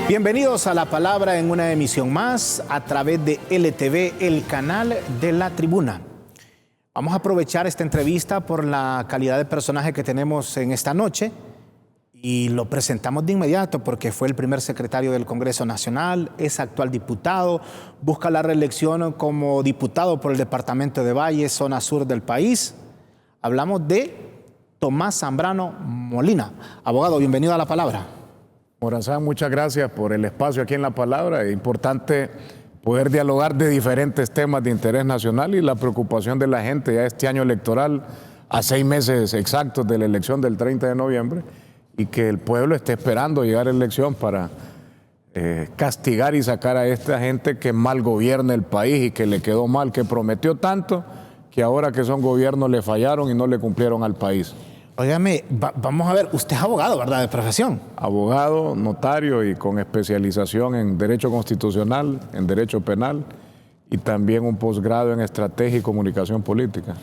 Bienvenidos a La Palabra en una emisión más a través de LTV, el canal de La Tribuna. Vamos a aprovechar esta entrevista por la calidad de personaje que tenemos en esta noche y lo presentamos de inmediato porque fue el primer secretario del Congreso Nacional, es actual diputado, busca la reelección como diputado por el departamento de Valle, zona sur del país. Hablamos de Tomás Zambrano Molina. Abogado, bienvenido a La Palabra. Morazán, muchas gracias por el espacio aquí en La Palabra. Es importante poder dialogar de diferentes temas de interés nacional y la preocupación de la gente ya este año electoral, a 6 meses exactos de la elección del 30 de noviembre, y que el pueblo esté esperando llegar a la elección para castigar y sacar a esta gente que mal gobierna el país y que le quedó mal, que prometió tanto que ahora que son gobiernos le fallaron y no le cumplieron al país. Óigame, vamos a ver, usted es abogado, ¿verdad?, de profesión. Abogado, notario y con especialización en Derecho Constitucional, en Derecho Penal y también un posgrado en Estrategia y Comunicación Política.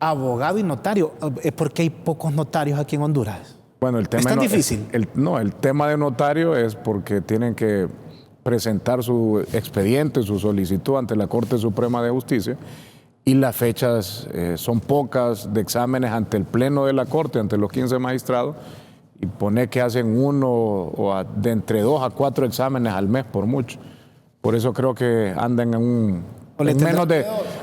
Abogado y notario, ¿por qué hay pocos notarios aquí en Honduras? Bueno, el tema ¿Es tan difícil? El tema de notario es porque tienen que presentar su expediente, su solicitud ante la Corte Suprema de Justicia, y las fechas son pocas de exámenes ante el Pleno de la Corte, ante los 15 magistrados, y pone que hacen de entre 2 a 4 exámenes al mes por mucho. Por eso creo que andan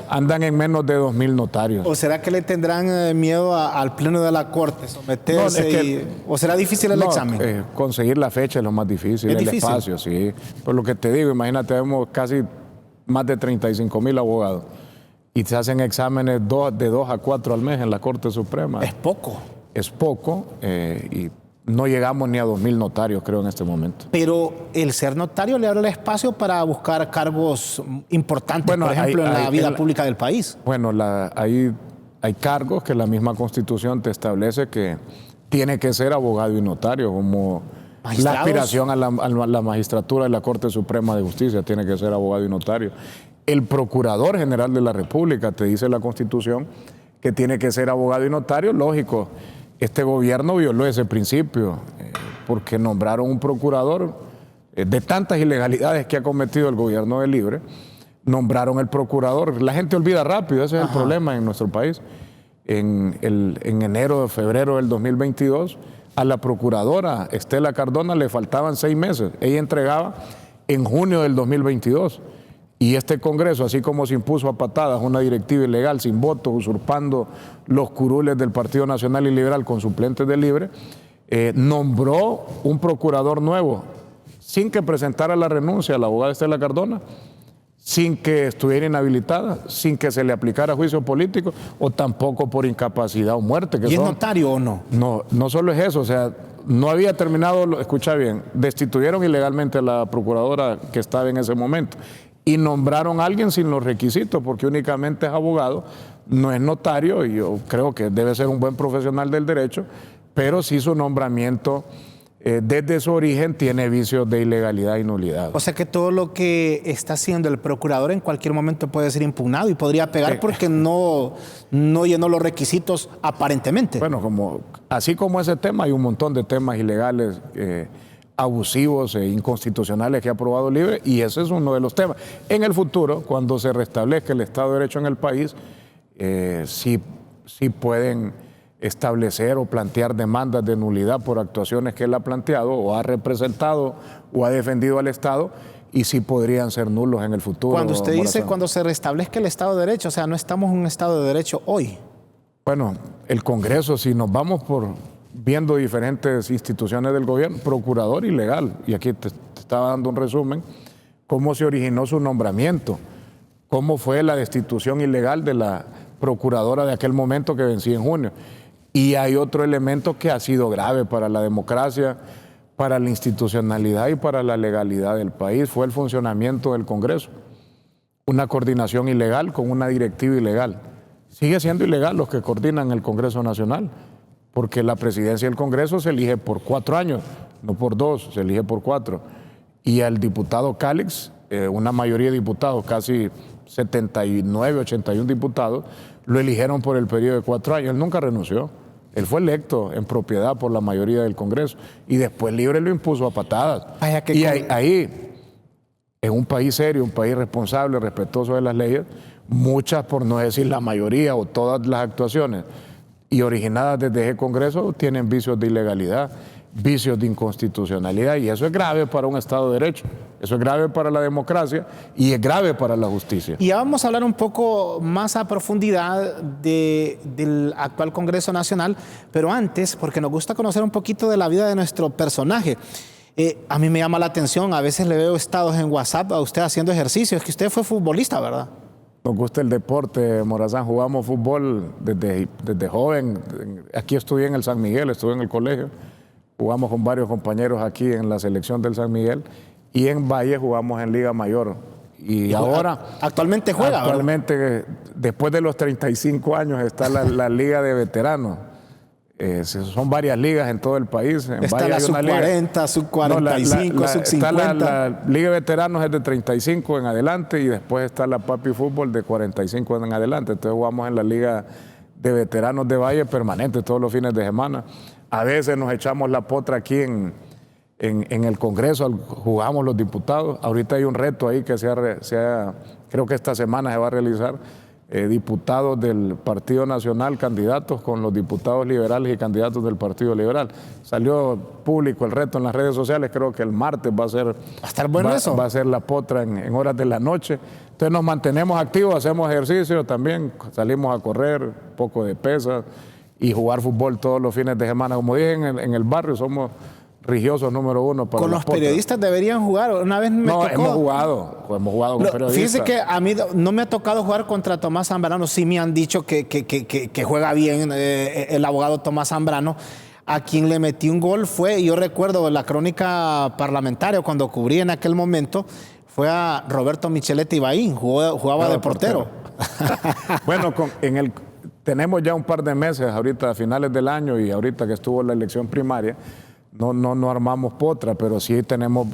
andan en menos de 2,000 notarios. ¿O será que le tendrán miedo al Pleno de la Corte, someterse? ¿O será difícil el examen? Conseguir la fecha es lo más difícil, el espacio, sí. Por lo que te digo, imagínate, tenemos casi más de 35,000 abogados. Y se hacen exámenes de 2 a 4 al mes en la Corte Suprema. Es poco. Es poco y no llegamos ni a 2,000 notarios, creo, en este momento. Pero el ser notario le abre el espacio para buscar cargos importantes, por ejemplo, en la vida pública del país. Bueno, hay cargos que la misma Constitución te establece que tiene que ser abogado y notario, como la aspiración a la magistratura de la Corte Suprema de Justicia tiene que ser abogado y notario. El Procurador General de la República, te dice la Constitución, que tiene que ser abogado y notario. Lógico, este gobierno violó ese principio porque nombraron un procurador de tantas ilegalidades que ha cometido el gobierno de Libre. Nombraron el procurador. La gente olvida rápido, ese es el problema en nuestro país. En enero o febrero del 2022, a la procuradora Estela Cardona le faltaban 6 meses. Ella entregaba en junio del 2022. Y este Congreso, así como se impuso a patadas una directiva ilegal sin votos, usurpando los curules del Partido Nacional y Liberal con suplentes de Libre, nombró un procurador nuevo sin que presentara la renuncia a la abogada Estela Cardona, sin que estuviera inhabilitada, sin que se le aplicara juicio político o tampoco por incapacidad o muerte. ¿Y es notario o no? No solo es eso, o sea, no había terminado, escucha bien, destituyeron ilegalmente a la procuradora que estaba en ese momento y nombraron a alguien sin los requisitos porque únicamente es abogado, no es notario, y yo creo que debe ser un buen profesional del derecho, pero sí su nombramiento desde su origen tiene vicios de ilegalidad y nulidad. O sea que todo lo que está haciendo el procurador en cualquier momento puede ser impugnado y podría pegar porque no llenó los requisitos aparentemente. Bueno, así como ese tema, hay un montón de temas ilegales, abusivos e inconstitucionales que ha aprobado Libre, y ese es uno de los temas. En el futuro, cuando se restablezca el Estado de Derecho en el país, sí pueden establecer o plantear demandas de nulidad por actuaciones que él ha planteado o ha representado o ha defendido al Estado, y sí podrían ser nulos en el futuro. Cuando usted dice cuando se restablezca el Estado de Derecho, o sea, no estamos en un Estado de Derecho hoy. Bueno, el Congreso, si nos vamos viendo diferentes instituciones del gobierno, procurador ilegal, y aquí te estaba dando un resumen, cómo se originó su nombramiento, cómo fue la destitución ilegal de la procuradora de aquel momento que vencía en junio. Y hay otro elemento que ha sido grave para la democracia, para la institucionalidad y para la legalidad del país, fue el funcionamiento del Congreso. Una coordinación ilegal con una directiva ilegal. Sigue siendo ilegal los que coordinan el Congreso Nacional, porque la presidencia del Congreso se elige por 4 años, no por 2, se elige por 4. Y al diputado Cálix, una mayoría de diputados, casi 79, 81 diputados, lo eligieron por el periodo de 4 años. Él nunca renunció. Él fue electo en propiedad por la mayoría del Congreso y después Libre lo impuso a patadas. Y ahí, en un país serio, un país responsable, respetuoso de las leyes, muchas, por no decir la mayoría o todas las actuaciones y originadas desde ese Congreso tienen vicios de ilegalidad, vicios de inconstitucionalidad, y eso es grave para un Estado de Derecho, eso es grave para la democracia y es grave para la justicia. Y ya vamos a hablar un poco más a profundidad del actual Congreso Nacional, pero antes, porque nos gusta conocer un poquito de la vida de nuestro personaje. A mí me llama la atención, a veces le veo estados en WhatsApp a usted haciendo ejercicio, es que usted fue futbolista, ¿verdad? Nos gusta el deporte, Morazán, jugamos fútbol desde joven. Aquí estudié en el San Miguel, estuve en el colegio. Jugamos con varios compañeros aquí en la selección del San Miguel y en Valle jugamos en Liga Mayor. Y ahora... Actualmente juega, actualmente, ¿verdad? Después de los 35 años está la Liga de Veteranos. Son varias ligas en todo el país. En está la sub-40, sub-45, sub-50. La Liga de Veteranos es de 35 en adelante y después está la Papi Fútbol de 45 en adelante. Entonces jugamos en la Liga de Veteranos de Valle permanente todos los fines de semana. A veces nos echamos la potra aquí en el Congreso, jugamos los diputados. Ahorita hay un reto ahí que creo que esta semana se va a realizar. Diputados del Partido Nacional, candidatos con los diputados liberales y candidatos del Partido Liberal. Salió público el reto en las redes sociales, creo que el martes va a estar bueno eso. Va a ser la potra en horas de la noche. Entonces nos mantenemos activos, hacemos ejercicio también, salimos a correr, poco de pesas y jugar fútbol todos los fines de semana. Como dije, en el barrio somos religiosos número uno para con los periodistas deberían jugar. Una vez me tocó. Hemos jugado con periodistas. Fíjese que a mí no me ha tocado jugar contra Tomás Zambrano. Sí me han dicho que juega bien el abogado Tomás Zambrano. A quien le metí un gol yo recuerdo la crónica parlamentaria cuando cubrí en aquel momento, fue a Roberto Micheletti Ibaín, jugaba de portero. Bueno, tenemos ya un par de meses ahorita a finales del año y ahorita que estuvo la elección primaria. No armamos potra, pero sí tenemos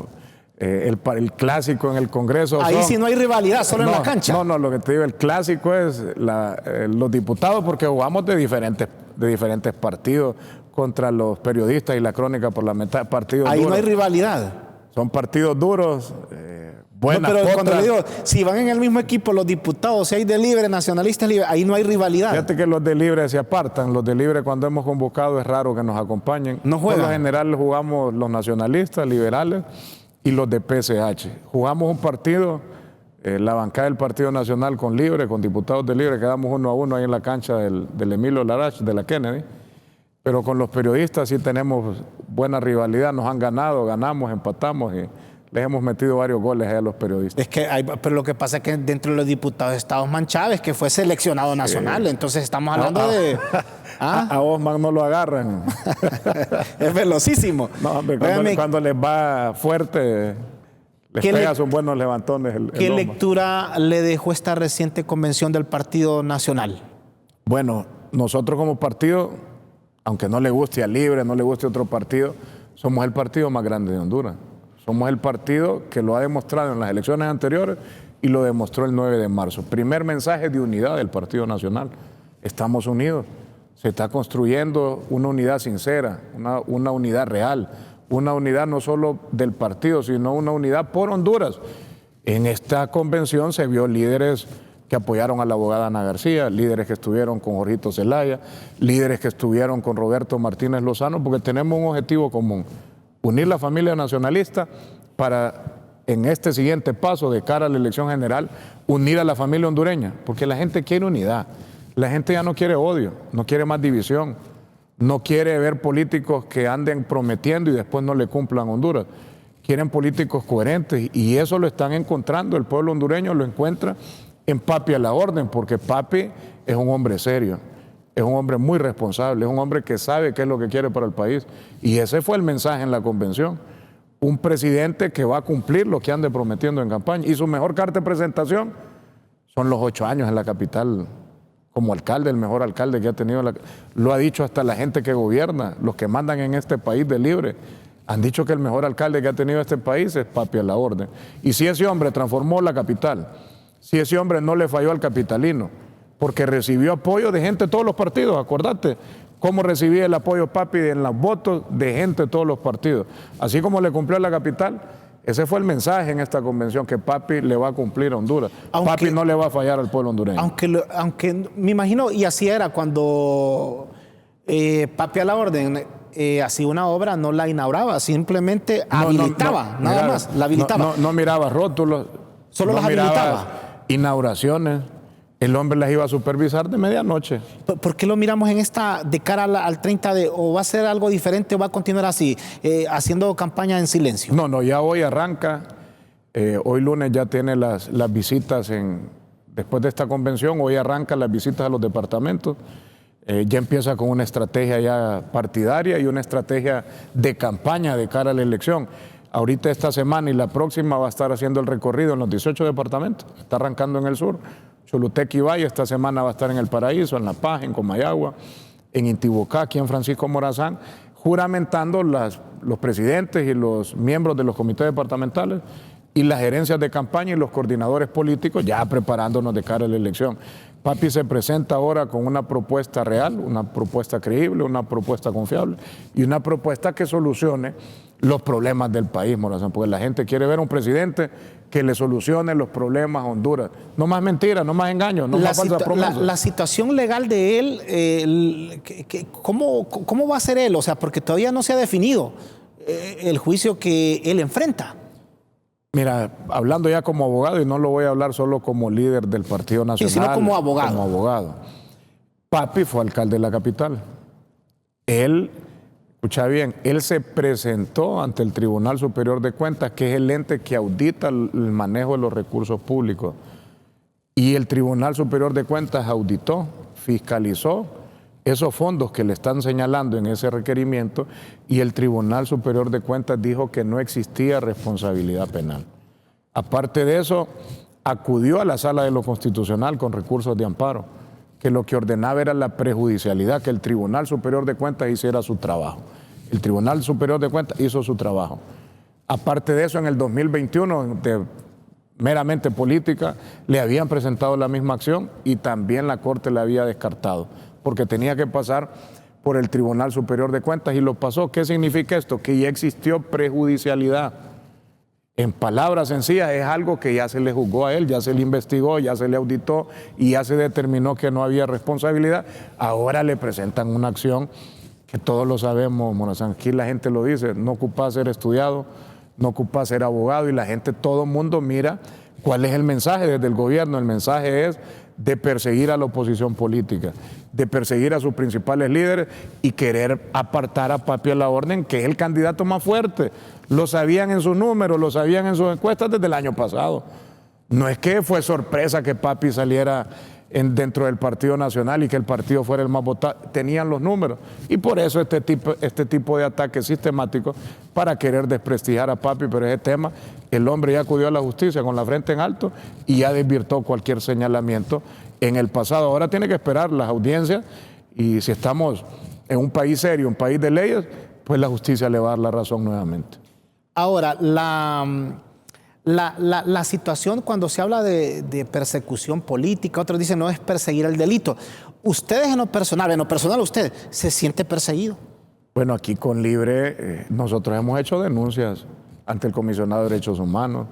el clásico en el Congreso. Ahí sí no hay rivalidad, solo en la cancha. No, lo que te digo, el clásico es los diputados, porque jugamos de diferentes partidos contra los periodistas y la crónica parlamentaria. Partidos ahí duros. No hay rivalidad. Son partidos duros. Buenas pero cuando le digo, si van en el mismo equipo los diputados, si hay de Libre, nacionalistas Libre, ahí no hay rivalidad. Fíjate que los de Libre se apartan. Los de Libre, cuando hemos convocado, es raro que nos acompañen. No juegan. Por lo general jugamos los nacionalistas, liberales y los de PSH. Jugamos un partido, la bancada del Partido Nacional con Libre, con diputados de Libre, quedamos 1-1 ahí en la cancha del Emilio Larach, de la Kennedy. Pero con los periodistas sí tenemos buena rivalidad. Nos han ganado, ganamos, empatamos y les hemos metido varios goles a los periodistas. Pero lo que pasa es que dentro de los diputados está Osman Chávez, que fue seleccionado nacional. Entonces estamos hablando de... A Osman no lo agarran. Es velocísimo. No, hombre, cuando les va fuerte, les pega sus buenos levantones. ¿Qué lectura le dejó esta reciente convención del Partido Nacional? Bueno, nosotros como partido, aunque no le guste a Libre, no le guste otro partido, somos el partido más grande de Honduras. Somos el partido que lo ha demostrado en las elecciones anteriores y lo demostró el 9 de marzo. Primer mensaje de unidad del Partido Nacional. Estamos unidos. Se está construyendo una unidad sincera, una unidad real, una unidad no solo del partido, sino una unidad por Honduras. En esta convención se vio líderes que apoyaron a la abogada Ana García, líderes que estuvieron con Jorgito Zelaya, líderes que estuvieron con Roberto Martínez Lozano, porque tenemos un objetivo común. Unir la familia nacionalista para, en este siguiente paso de cara a la elección general, unir a la familia hondureña, porque la gente quiere unidad, la gente ya no quiere odio, no quiere más división, no quiere ver políticos que anden prometiendo y después no le cumplan a Honduras, quieren políticos coherentes y eso lo están encontrando, el pueblo hondureño lo encuentra en Papi a la orden, porque Papi es un hombre serio. Es un hombre muy responsable, es un hombre que sabe qué es lo que quiere para el país. Y ese fue el mensaje en la convención. Un presidente que va a cumplir lo que ande prometiendo en campaña. Y su mejor carta de presentación son los 8 años en la capital como alcalde, el mejor alcalde que ha tenido. Lo ha dicho hasta la gente que gobierna, los que mandan en este país de Libre. Han dicho que el mejor alcalde que ha tenido este país es Papi a la orden. Y si ese hombre transformó la capital, si ese hombre no le falló al capitalino, porque recibió apoyo de gente de todos los partidos, acordate, cómo recibía el apoyo Papi en los votos de gente de todos los partidos. Así como le cumplió a la capital, ese fue el mensaje en esta convención, que Papi le va a cumplir a Honduras. Papi no le va a fallar al pueblo hondureño. Aunque me imagino, y así era cuando Papi a la orden hacía una obra, no la inauguraba, simplemente habilitaba, nada más, la habilitaba. No miraba rótulos, solo las habilitaba. Inauguraciones. El hombre las iba a supervisar de medianoche. ¿Por qué lo miramos en esta de cara al 30 o va a ser algo diferente o va a continuar así, haciendo campaña en silencio? No, ya hoy arranca, hoy lunes ya tiene las visitas después de esta convención, hoy arranca las visitas a los departamentos, ya empieza con una estrategia ya partidaria y una estrategia de campaña de cara a la elección. Ahorita esta semana y la próxima va a estar haciendo el recorrido en los 18 departamentos, está arrancando en el sur. Choluteca y Valle, esta semana va a estar en El Paraíso, en La Paz, en Comayagua, en Intibocá, aquí en Francisco Morazán, juramentando los presidentes y los miembros de los comités departamentales y las gerencias de campaña y los coordinadores políticos, ya preparándonos de cara a la elección. Papi se presenta ahora con una propuesta real, una propuesta creíble, una propuesta confiable y una propuesta que solucione los problemas del país, Morazán, porque la gente quiere ver a un presidente que le solucione los problemas a Honduras. No más mentiras, no más engaños, no más falsas promesas. La situación legal de él, ¿cómo va a ser él? O sea, porque todavía no se ha definido el juicio que él enfrenta. Mira, hablando ya como abogado, y no lo voy a hablar solo como líder del Partido Nacional, sino como abogado. Como abogado. Papi fue alcalde de la capital. Él, escucha bien, él se presentó ante el Tribunal Superior de Cuentas, que es el ente que audita el manejo de los recursos públicos. Y el Tribunal Superior de Cuentas auditó, fiscalizó esos fondos que le están señalando en ese requerimiento, y el Tribunal Superior de Cuentas dijo que no existía responsabilidad penal. Aparte de eso, acudió a la Sala de lo Constitucional con recursos de amparo, que lo que ordenaba era la prejudicialidad, que el Tribunal Superior de Cuentas hiciera su trabajo. El Tribunal Superior de Cuentas hizo su trabajo. Aparte de eso, en el 2021, de meramente política, le habían presentado la misma acción y también la Corte la había descartado, porque tenía que pasar por el Tribunal Superior de Cuentas y lo pasó. ¿Qué significa esto? Que ya existió prejudicialidad. En palabras sencillas, es algo que ya se le juzgó a él, ya se le investigó, ya se le auditó y ya se determinó que no había responsabilidad. Ahora le presentan una acción que todos lo sabemos, Morazán, aquí la gente lo dice, no ocupa ser estudiado, no ocupa ser abogado, y la gente, todo el mundo mira cuál es el mensaje desde el gobierno. El mensaje es de perseguir a la oposición política, de perseguir a sus principales líderes y querer apartar a Papi a la orden, que es el candidato más fuerte. Lo sabían en sus números, lo sabían en sus encuestas desde el año pasado. No es que fue sorpresa que Papi saliera dentro del Partido Nacional y que el partido fuera el más votado. Tenían los números, y por eso este tipo de ataques sistemáticos para querer desprestigiar a Papi. Pero ese tema, el hombre ya acudió a la justicia con la frente en alto y ya desvirtó cualquier señalamiento en el pasado. Ahora tiene que esperar las audiencias, y si estamos en un país serio, un país de leyes, pues la justicia le va a dar la razón nuevamente. Ahora, la situación cuando se habla de persecución política, otros dicen no es perseguir el delito. Ustedes en lo personal usted se siente perseguido. Bueno, aquí con Libre nosotros hemos hecho denuncias ante el Comisionado de Derechos Humanos,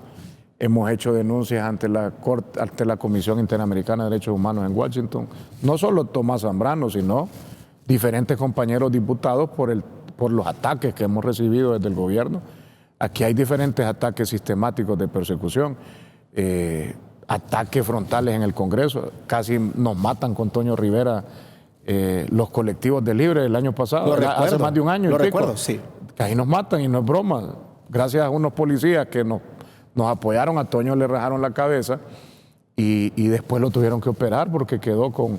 hemos hecho denuncias ante la Comisión Interamericana de Derechos Humanos en Washington. No solo Tomás Zambrano, sino diferentes compañeros diputados por los ataques que hemos recibido desde el gobierno. Aquí hay diferentes ataques sistemáticos de persecución, ataques frontales en el Congreso. Casi nos matan con Toño Rivera los colectivos de Libre el año pasado, hace más de un año. Lo recuerdo, sí. Ahí nos matan y no es broma. Gracias a unos policías que nos apoyaron, a Toño le rajaron la cabeza y después lo tuvieron que operar porque quedó con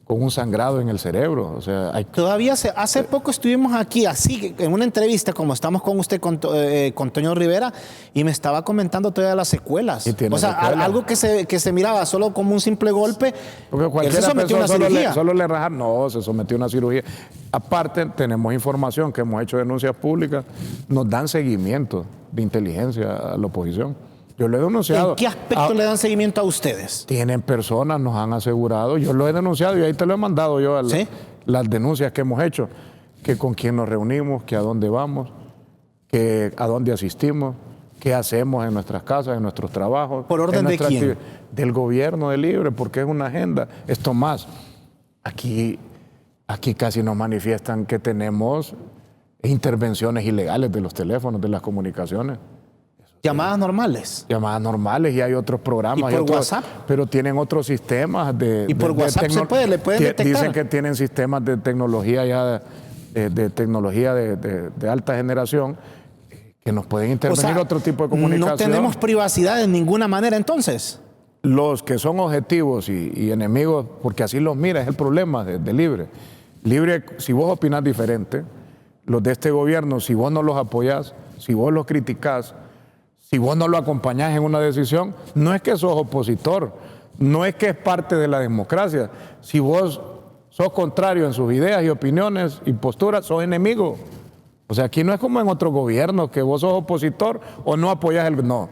un sangrado en el cerebro. O sea, todavía hace poco estuvimos aquí así en una entrevista como estamos con usted con Toño Rivera, y me estaba comentando todavía las secuelas. O sea, algo que se miraba solo como un simple golpe. Porque cualquiera se sometió a una cirugía. Solo le rajaron, no, se sometió a una cirugía. Aparte, tenemos información que hemos hecho denuncias públicas, nos dan seguimiento de inteligencia a la oposición. Yo lo he denunciado. ¿En qué aspecto le dan seguimiento a ustedes? Tienen personas, nos han asegurado. Yo lo he denunciado y ahí te lo he mandado yo. ¿Sí? las denuncias que hemos hecho, que con quién nos reunimos, que a dónde vamos, que a dónde asistimos, qué hacemos en nuestras casas, en nuestros trabajos. ¿Por orden de quién? Del gobierno de Libre, porque es una agenda. Esto más, aquí casi nos manifiestan que tenemos intervenciones ilegales de los teléfonos, de las comunicaciones. Llamadas normales. Llamadas normales, y hay otros programas. ¿Y por WhatsApp? Pero tienen otros sistemas ¿Y por WhatsApp se puede? ¿Le pueden detectar? Dicen que tienen sistemas de tecnología ya, de tecnología de alta generación, que nos pueden intervenir otro tipo de comunicación. No tenemos privacidad de ninguna manera entonces. Los que son objetivos y enemigos, porque así los mira, es el problema de Libre. Libre, si vos opinás diferente, los de este gobierno, si vos no los apoyás, si vos los criticás, si vos no lo acompañás en una decisión, no es que sos opositor, no es que es parte de la democracia. Si vos sos contrario en sus ideas y opiniones y posturas, sos enemigo. O sea, aquí no es como en otros gobiernos, que vos sos opositor o no apoyás no.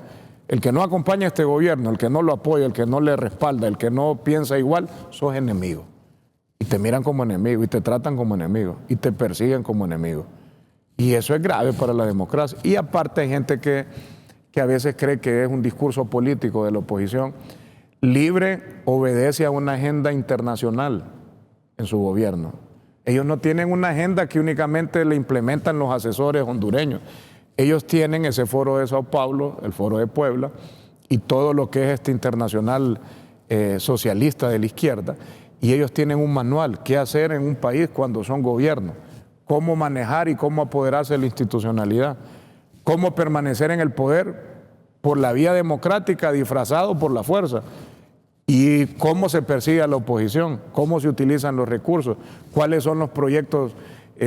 El que no acompaña a este gobierno, el que no lo apoya, el que no le respalda, el que no piensa igual, sos enemigo. Y te miran como enemigo, y te tratan como enemigo, y te persiguen como enemigo. Y eso es grave para la democracia. Y aparte hay gente que a veces cree que es un discurso político de la oposición. Libre obedece a una agenda internacional en su gobierno. Ellos no tienen una agenda que únicamente le implementan los asesores hondureños. Ellos tienen ese foro de Sao Paulo, el foro de Puebla, y todo lo que es este internacional socialista de la izquierda, y ellos tienen un manual, qué hacer en un país cuando son gobierno, cómo manejar y cómo apoderarse de la institucionalidad, cómo permanecer en el poder por la vía democrática disfrazado por la fuerza, y cómo se persigue a la oposición, cómo se utilizan los recursos, cuáles son los proyectos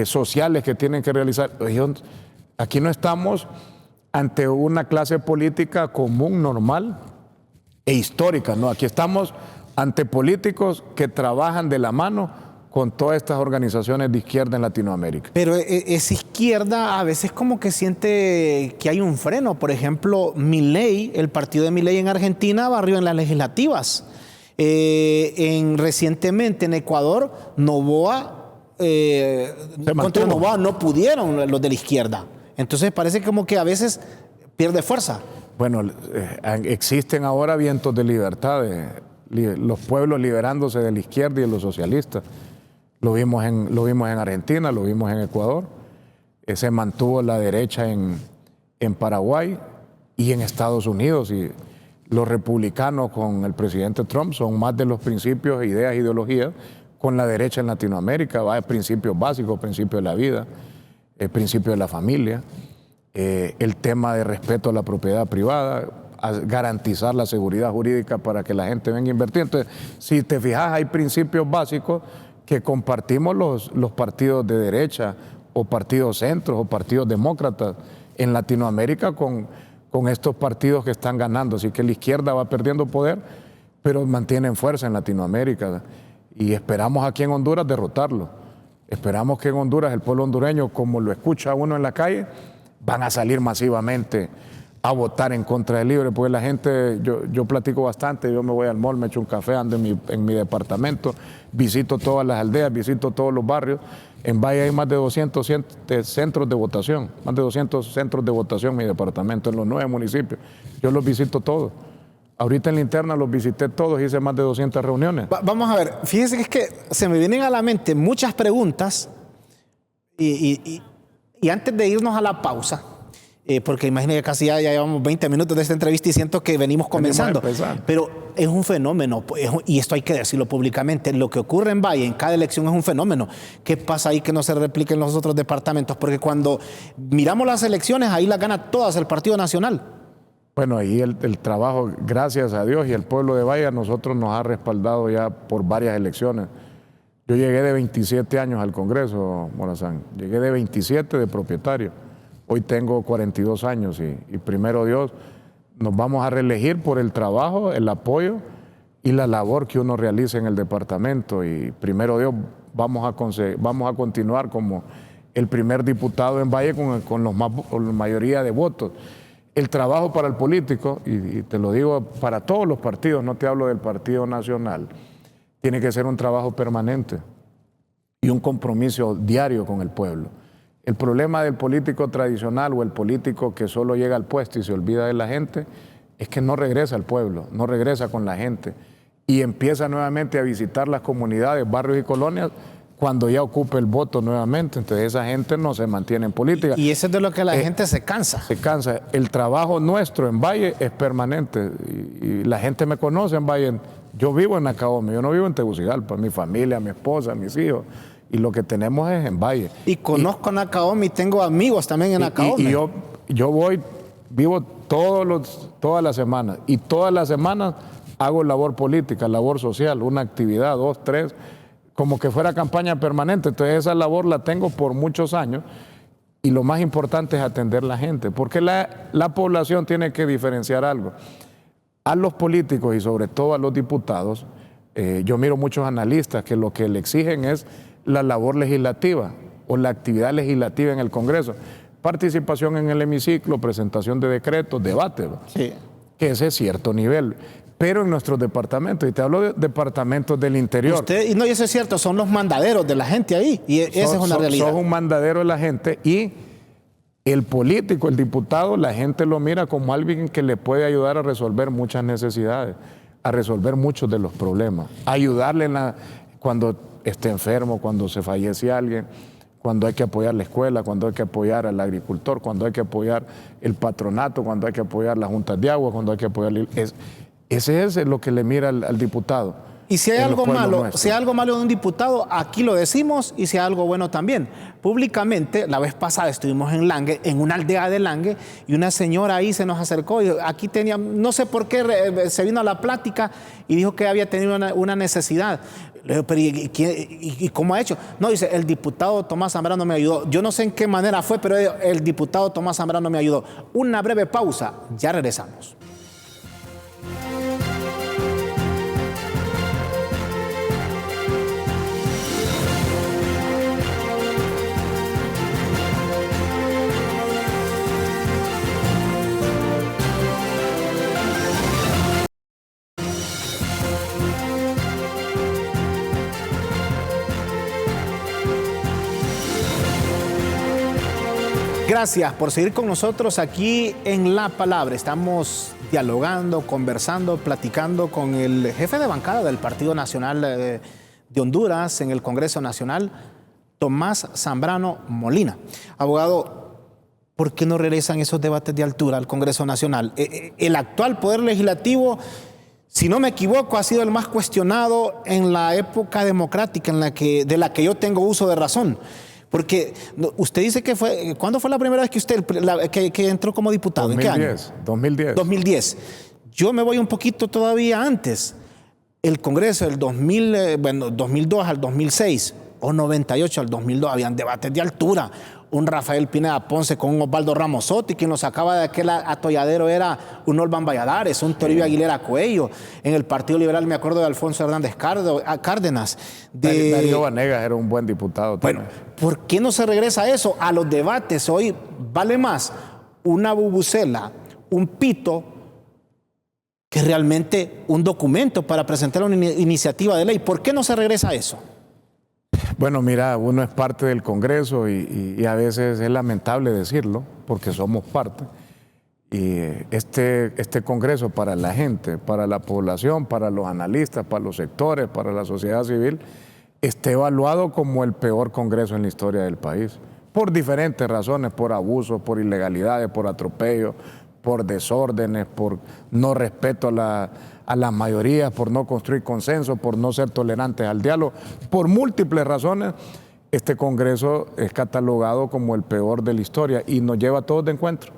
sociales que tienen que realizar. Aquí no estamos ante una clase política común, normal e histórica, no, aquí estamos ante políticos que trabajan de la mano con todas estas organizaciones de izquierda en Latinoamérica. Pero esa izquierda a veces como que siente que hay un freno. Por ejemplo, Milei, el partido de Milei en Argentina barrió en las legislativas. Recientemente en Ecuador, contra Noboa no pudieron los de la izquierda. Entonces parece como que a veces pierde fuerza. Bueno, existen ahora vientos de libertad, los pueblos liberándose de la izquierda y de los socialistas. Lo vimos en Argentina, lo vimos en Ecuador. Se mantuvo la derecha en Paraguay y en Estados Unidos. Y los republicanos con el presidente Trump son más de los principios, ideas, ideologías con la derecha en Latinoamérica. Va a principios básicos, principios de la vida, el principio de la familia, el tema de respeto a la propiedad privada, a garantizar la seguridad jurídica para que la gente venga a invertir. Entonces, si te fijas, hay principios básicos que compartimos los partidos de derecha o partidos centros o partidos demócratas en Latinoamérica con estos partidos que están ganando. Así que la izquierda va perdiendo poder, pero mantienen fuerza en Latinoamérica. Y esperamos aquí en Honduras derrotarlo. Esperamos que en Honduras el pueblo hondureño, como lo escucha uno en la calle, van a salir masivamente a votar en contra de Libre, porque la gente, yo platico bastante, yo me voy al mall, me echo un café, ando en mi departamento, visito todas las aldeas, visito todos los barrios. En Valle hay más de 200 centros de votación, más de 200 centros de votación en mi departamento, en los 9 municipios. Yo los visito todos. Ahorita en la interna los visité todos, hice más de 200 reuniones. Vamos a ver, fíjese que es que se me vienen a la mente muchas preguntas y antes de irnos a la pausa, porque imagínate que casi ya llevamos 20 minutos de esta entrevista y siento que venimos comenzando. Pero es un fenómeno, y esto hay que decirlo públicamente, lo que ocurre en Valle en cada elección es un fenómeno. ¿Qué pasa ahí que no se replique en los otros departamentos? Porque cuando miramos las elecciones, ahí las gana todas el Partido Nacional. Bueno, ahí el trabajo, gracias a Dios y el pueblo de Valle, a nosotros nos ha respaldado ya por varias elecciones. Yo llegué de 27 años al Congreso, Morazán. Llegué de 27 de propietario. Hoy tengo 42 años y primero Dios, nos vamos a reelegir por el trabajo, el apoyo y la labor que uno realiza en el departamento. Y primero Dios, vamos a continuar como el primer diputado en Valle con la mayoría de votos. El trabajo para el político, y te lo digo para todos los partidos, no te hablo del Partido Nacional, tiene que ser un trabajo permanente. y un compromiso diario con el pueblo. El problema del político tradicional o el político que solo llega al puesto y se olvida de la gente es que no regresa al pueblo, no regresa con la gente y empieza nuevamente a visitar las comunidades, barrios y colonias cuando ya ocupe el voto nuevamente. Entonces esa gente no se mantiene en política. Y eso es de lo que la gente se cansa. Se cansa. El trabajo nuestro en Valle es permanente y la gente me conoce en Valle. Yo vivo en Nacaome, yo no vivo en Tegucigalpa, mi familia, mi esposa, mis hijos. Y lo que tenemos es en Valle. Y conozco Nacaome y tengo amigos también en Nacaome. Y yo vivo todas las semanas. Y todas las semanas hago labor política, labor social, una actividad, 2, 3, como que fuera campaña permanente. Entonces esa labor la tengo por muchos años. Y lo más importante es atender a la gente. Porque la población tiene que diferenciar algo. A los políticos y sobre todo a los diputados, yo miro muchos analistas que lo que le exigen es la labor legislativa o la actividad legislativa en el Congreso. Participación en el hemiciclo, presentación de decretos, debate, sí, que ese es cierto nivel. Pero en nuestros departamentos, y te hablo de departamentos del interior. Y no, y eso es cierto, son los mandaderos de la gente ahí, y esa es una realidad. Son un mandadero de la gente y el político, el diputado, la gente lo mira como alguien que le puede ayudar a resolver muchas necesidades, a resolver muchos de los problemas, ayudarle cuando esté enfermo, cuando se fallece alguien, cuando hay que apoyar la escuela, cuando hay que apoyar al agricultor, cuando hay que apoyar el patronato, cuando hay que apoyar las juntas de agua, cuando hay que apoyar... Ese es lo que le mira al diputado. Y si hay algo malo, si hay algo malo de un diputado, aquí lo decimos, y si hay algo bueno también. Públicamente, la vez pasada estuvimos en Langue, en una aldea de Langue, y una señora ahí se nos acercó y aquí tenía, no sé por qué, se vino a la plática y dijo que había tenido una necesidad. Le digo, pero ¿y cómo ha hecho? No, dice, el diputado Tomás Zambrano me ayudó. Yo no sé en qué manera fue, pero el diputado Tomás Zambrano me ayudó. Una breve pausa, ya regresamos. Gracias por seguir con nosotros aquí en La Palabra. Estamos dialogando, conversando, platicando con el jefe de bancada del Partido Nacional de Honduras en el Congreso Nacional, Tomás Zambrano Molina. Abogado, ¿por qué no regresan esos debates de altura al Congreso Nacional? El actual Poder Legislativo, si no me equivoco, ha sido el más cuestionado en la época democrática de la que yo tengo uso de razón. Porque usted dice que fue, ¿cuándo fue la primera vez que usted que entró como diputado? 2010, ¿En qué año? 2010. 2010. Yo me voy un poquito todavía antes. El Congreso del 2002 al 2006 o 98 al 2002 habían debates de altura. Un Rafael Pineda Ponce con un Osvaldo Ramosotti, quien lo sacaba de aquel atolladero era un Olvan Valladares, un Toribio Aguilera Cuello. En el Partido Liberal me acuerdo de Alfonso Hernández Cárdenas. Darío Vanegas era un buen diputado también. Bueno, ¿por qué no se regresa a eso? A los debates hoy vale más una bubucela, un pito, que realmente un documento para presentar una iniciativa de ley. ¿Por qué no se regresa a eso? Bueno, mira, uno es parte del Congreso y a veces es lamentable decirlo, porque somos parte. Y este Congreso para la gente, para la población, para los analistas, para los sectores, para la sociedad civil, está evaluado como el peor Congreso en la historia del país. Por diferentes razones, por abusos, por ilegalidades, por atropellos, por desórdenes, por no respeto a las mayorías, por no construir consenso, por no ser tolerantes al diálogo. Por múltiples razones, este Congreso es catalogado como el peor de la historia y nos lleva a todos de encuentro.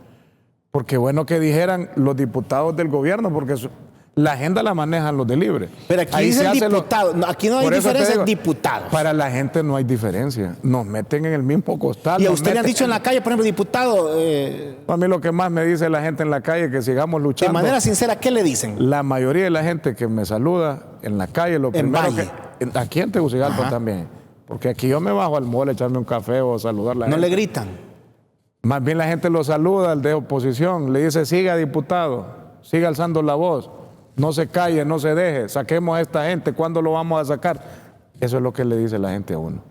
Porque bueno que dijeran los diputados del gobierno, porque la agenda la manejan los de Libre. Pero aquí dice el diputado, aquí no hay diferencia en diputados. Para la gente no hay diferencia, nos meten en el mismo costal. ¿Y a usted le han dicho en la calle, por ejemplo, diputado? A mí lo que más me dice la gente en la calle es que sigamos luchando. De manera sincera, ¿qué le dicen? La mayoría de la gente que me saluda en la calle, lo primero que... Aquí en Tegucigalpa también, porque aquí yo me bajo al mall a echarme un café o saludar a la gente. ¿No le gritan? Más bien la gente lo saluda, el de oposición, le dice, siga diputado, siga alzando la voz. No se calle, no se deje, saquemos a esta gente, ¿cuándo lo vamos a sacar? Eso es lo que le dice la gente a uno.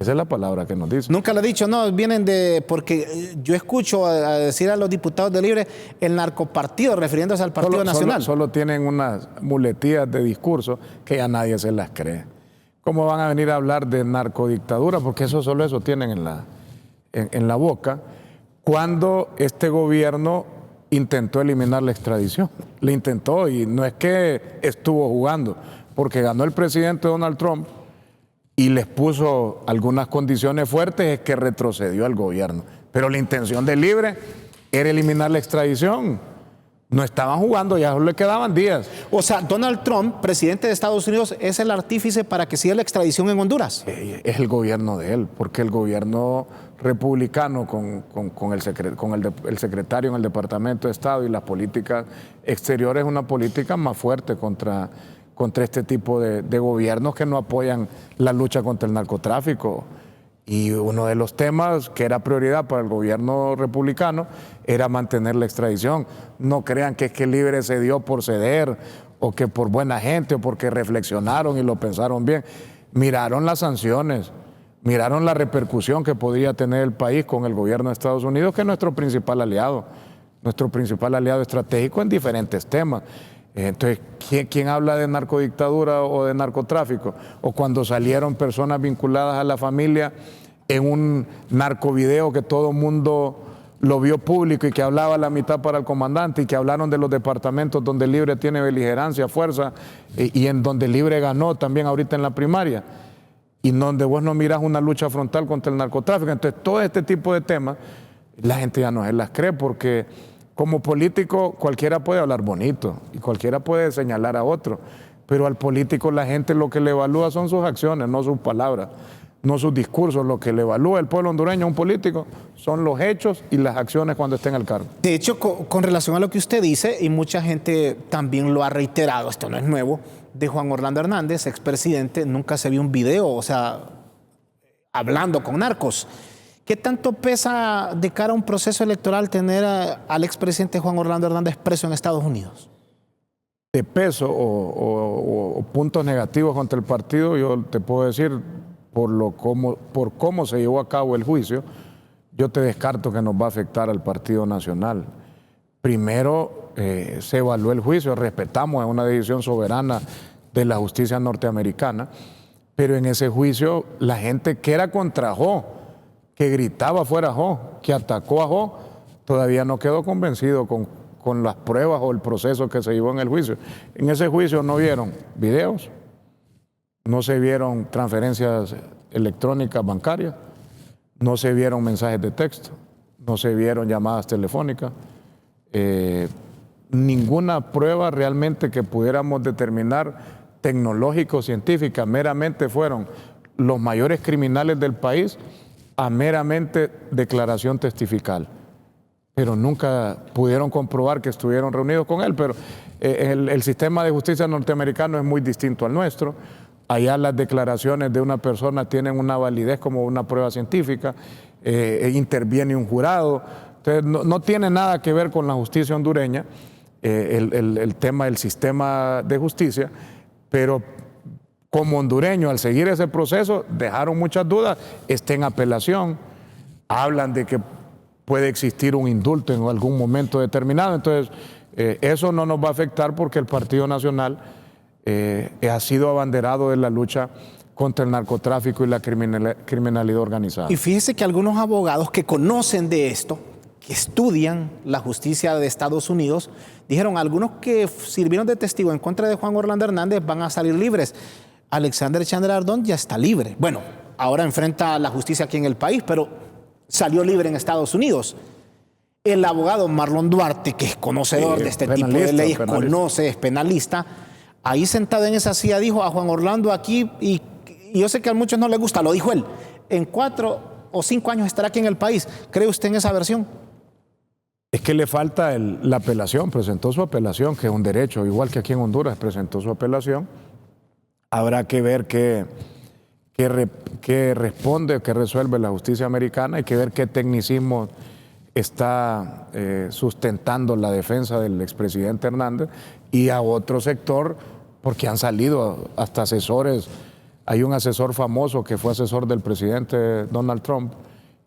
Esa es la palabra que nos dice. Nunca lo he dicho, no, vienen de, porque yo escucho a decir a los diputados de Libre el narcopartido, refiriéndose al Partido Nacional. Solo tienen unas muletillas de discurso que ya nadie se las cree. ¿Cómo van a venir a hablar de narcodictadura? Porque solo eso tienen en la boca, cuando este gobierno intentó eliminar la extradición. Le intentó, y no es que estuvo jugando, porque ganó el presidente Donald Trump y les puso algunas condiciones fuertes, es que retrocedió al gobierno. Pero la intención de Libre era eliminar la extradición. No estaban jugando, ya solo le quedaban días. O sea, Donald Trump, presidente de Estados Unidos, es el artífice para que siga la extradición en Honduras. Es el gobierno de él, porque el gobierno republicano con el secretario en el Departamento de Estado y las políticas exteriores es una política más fuerte contra este tipo de gobiernos que no apoyan la lucha contra el narcotráfico. Y uno de los temas que era prioridad para el gobierno republicano era mantener la extradición. No crean que es que Libre cedió por ceder, o que por buena gente, o porque reflexionaron y lo pensaron bien. Miraron las sanciones, miraron la repercusión que podría tener el país con el gobierno de Estados Unidos, que es nuestro principal aliado estratégico en diferentes temas. Entonces, ¿quién habla de narcodictadura o de narcotráfico? O cuando salieron personas vinculadas a la familia en un narcovideo que todo el mundo lo vio público y que hablaba la mitad para el comandante, y que hablaron de los departamentos donde Libre tiene beligerancia, fuerza, y en donde Libre ganó también ahorita en la primaria, y donde vos no mirás una lucha frontal contra el narcotráfico. Entonces, todo este tipo de temas, la gente ya no se las cree, porque como político cualquiera puede hablar bonito y cualquiera puede señalar a otro, pero al político la gente lo que le evalúa son sus acciones, no sus palabras, no sus discursos. Lo que le evalúa el pueblo hondureño a un político son los hechos y las acciones cuando esté en el cargo. De hecho, con relación a lo que usted dice, y mucha gente también lo ha reiterado, esto no es nuevo, de Juan Orlando Hernández, expresidente, nunca se vio un video, o sea, hablando con narcos. ¿Qué tanto pesa de cara a un proceso electoral tener al expresidente Juan Orlando Hernández preso en Estados Unidos? De peso o puntos negativos contra el partido, yo te puedo decir, por cómo se llevó a cabo el juicio, yo te descarto que nos va a afectar al Partido Nacional. Primero, se evaluó el juicio, respetamos, es una decisión soberana de la justicia norteamericana, pero en ese juicio la gente que era contra Jo, que gritaba fuera Jo, que atacó a Jo, todavía no quedó convencido con las pruebas o el proceso que se llevó en el juicio. En ese juicio no vieron videos, no se vieron transferencias electrónicas bancarias, no se vieron mensajes de texto, no se vieron llamadas telefónicas, ninguna prueba realmente que pudiéramos determinar tecnológico-científica. Meramente fueron los mayores criminales del país a meramente declaración testifical, pero nunca pudieron comprobar que estuvieron reunidos con él. Pero el sistema de justicia norteamericano es muy distinto al nuestro. Allá las declaraciones de una persona tienen una validez como una prueba científica, interviene un jurado. Entonces, no tiene nada que ver con la justicia hondureña, el tema del sistema de justicia, pero como hondureño, al seguir ese proceso, dejaron muchas dudas. Está en apelación, hablan de que puede existir un indulto en algún momento determinado. Entonces, eso no nos va a afectar, porque el Partido Nacional ha sido abanderado de la lucha contra el narcotráfico y la criminalidad organizada. Y fíjese que algunos abogados que conocen de esto, que estudian la justicia de Estados Unidos, dijeron: algunos que sirvieron de testigo en contra de Juan Orlando Hernández van a salir libres. Alexander Chandler Ardón ya está libre. Bueno, ahora enfrenta la justicia aquí en el país, pero salió libre en Estados Unidos. El abogado Marlon Duarte, que es conocedor de este tipo de leyes, conoce, es penalista, ahí sentado en esa silla dijo: a Juan Orlando aquí, y yo sé que a muchos no les gusta, lo dijo él, en 4 o 5 años estará aquí en el país. ¿Cree usted en esa versión? Es que le falta la apelación. Presentó su apelación, que es un derecho, igual que aquí en Honduras presentó su apelación. Habrá que ver qué responde, qué resuelve la justicia americana. Hay que ver qué tecnicismo está sustentando la defensa del expresidente Hernández, y a otro sector, porque han salido hasta asesores Hay un asesor famoso que fue asesor del presidente Donald Trump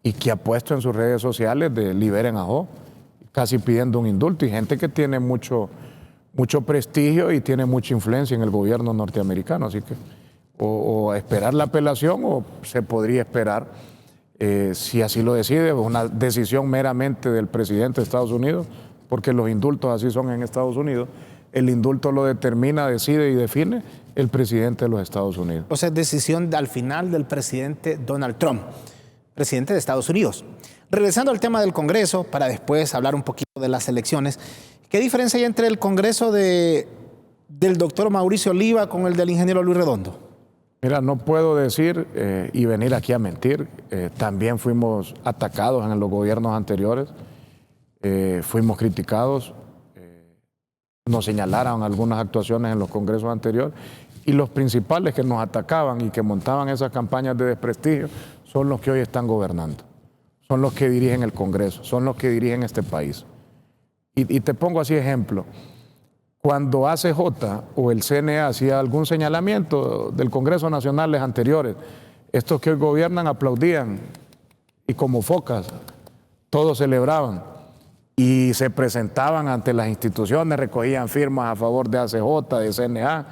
y que ha puesto en sus redes sociales de liberen a Joe, casi pidiendo un indulto, y gente que tiene mucho prestigio y tiene mucha influencia en el gobierno norteamericano. Así que o esperar la apelación, o se podría esperar, si así lo decide, una decisión meramente del presidente de Estados Unidos, porque los indultos así son en Estados Unidos. El indulto lo determina, decide y define el presidente de los Estados Unidos. O sea, decisión al final del presidente Donald Trump, presidente de Estados Unidos. Regresando al tema del Congreso, para después hablar un poquito de las elecciones, ¿qué diferencia hay entre el Congreso del doctor Mauricio Oliva con el del ingeniero Luis Redondo? Mira, no puedo decir y venir aquí a mentir. También fuimos atacados en los gobiernos anteriores, fuimos criticados, nos señalaron algunas actuaciones en los congresos anteriores, y los principales que nos atacaban y que montaban esas campañas de desprestigio son los que hoy están gobernando, son los que dirigen el Congreso, son los que dirigen este país. Y te pongo así ejemplo. Cuando ACJ o el CNE hacía algún señalamiento del Congreso Nacional anteriores, estos que hoy gobiernan aplaudían y como focas todos celebraban y se presentaban ante las instituciones, recogían firmas a favor de ACJ, de CNA,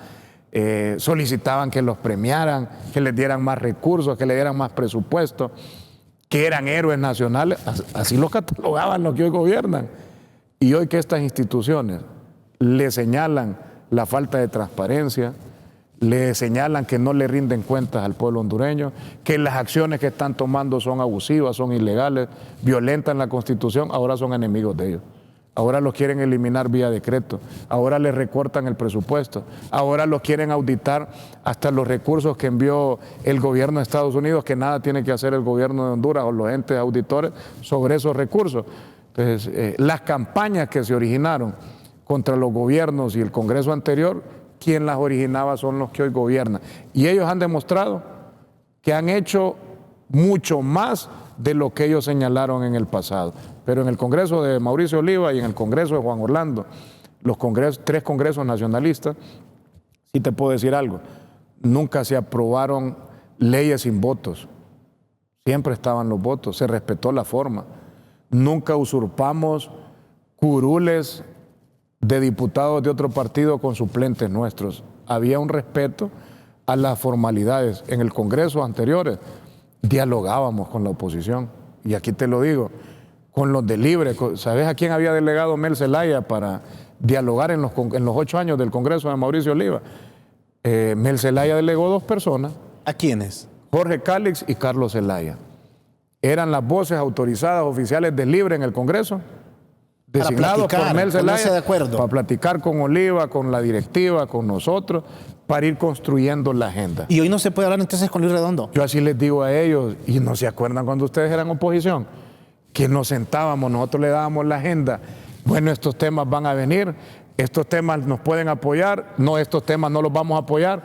solicitaban que los premiaran, que les dieran más recursos, que les dieran más presupuesto, que eran héroes nacionales. Así los catalogaban los que hoy gobiernan. Y hoy que estas instituciones le señalan la falta de transparencia, le señalan que no le rinden cuentas al pueblo hondureño, que las acciones que están tomando son abusivas, son ilegales, violentan la Constitución, ahora son enemigos de ellos. Ahora los quieren eliminar vía decreto, ahora les recortan el presupuesto, ahora los quieren auditar hasta los recursos que envió el gobierno de Estados Unidos, que nada tiene que hacer el gobierno de Honduras o los entes auditores sobre esos recursos. Entonces, las campañas que se originaron contra los gobiernos y el Congreso anterior, quien las originaba son los que hoy gobiernan. Y ellos han demostrado que han hecho mucho más de lo que ellos señalaron en el pasado. Pero en el Congreso de Mauricio Oliva y en el Congreso de Juan Orlando, tres congresos nacionalistas, sí te puedo decir algo, nunca se aprobaron leyes sin votos. Siempre estaban los votos, se respetó la forma. Nunca usurpamos curules de diputados de otro partido con suplentes nuestros. Había un respeto a las formalidades. En el Congreso anteriores dialogábamos con la oposición. Y aquí te lo digo, con los de Libre. ¿Sabes a quién había delegado Mel Zelaya para dialogar en los 8 años del Congreso de Mauricio Oliva? Mel Zelaya delegó 2 personas. ¿A quiénes? Jorge Cálix y Carlos Zelaya. Eran las voces autorizadas oficiales de Libre en el Congreso, designados por Mel Zelaya, para platicar con Oliva, con la directiva, con nosotros, para ir construyendo la agenda. ¿Y hoy no se puede hablar entonces con Luis Redondo? Yo así les digo a ellos, y no se acuerdan cuando ustedes eran oposición, que nos sentábamos, nosotros le dábamos la agenda. Bueno, estos temas van a venir, estos temas nos pueden apoyar, no, estos temas no los vamos a apoyar.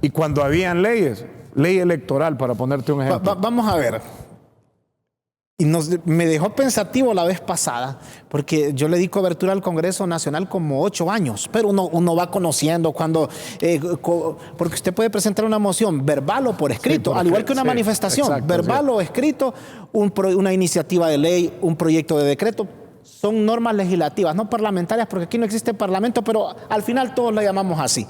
Y cuando habían leyes, ley electoral, para ponerte un ejemplo. Vamos a ver. Y me dejó pensativo la vez pasada, porque yo le di cobertura al Congreso Nacional como 8 años, pero uno va conociendo cuando, porque usted puede presentar una moción verbal o por escrito, al igual que una manifestación, exacto, verbal o escrito, una iniciativa de ley, un proyecto de decreto, son normas legislativas, no parlamentarias, porque aquí no existe parlamento, pero al final todos la llamamos así.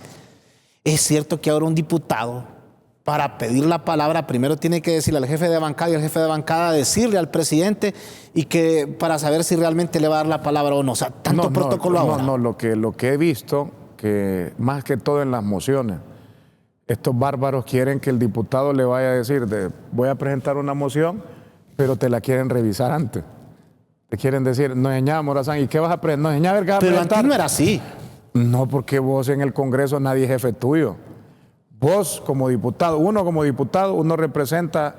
Es cierto que ahora un diputado, para pedir la palabra, primero tiene que decirle al jefe de bancada y al jefe de bancada decirle al presidente, y que para saber si realmente le va a dar la palabra o no. O sea, tanto protocolo ahora. No, lo que he visto, que más que todo en las mociones, estos bárbaros quieren que el diputado le vaya a decir, voy a presentar una moción, pero te la quieren revisar antes. Te quieren decir, no señá, Morazán, ¿y qué vas a presentar? No señá, a ver qué vas a presentar. Pero antes no era así. No, porque vos en el Congreso nadie es jefe tuyo. Vos como diputado, uno representa